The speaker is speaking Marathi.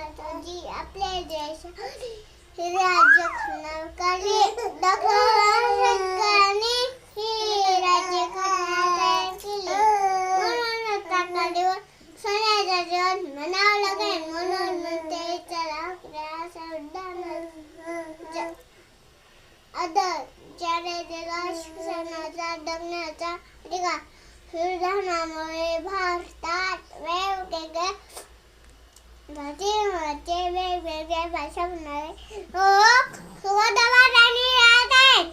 जी आपल्या देशाने राज्यकारभाराने दखलने ही राज्य तयार केली. म्हणून ताकदीवर सोन्याचा दिवस म्हणावा लागेल. म्हणून म्हणते चला आपल्या संविधानाचा आदर ज्याला शिक्षणाचा जगण्याचा अधिकार. संविधानामुळे भारतात वेगवेगळ्या भाषा बोलणारे लोक सुखदवाद आणि राहत आहेत.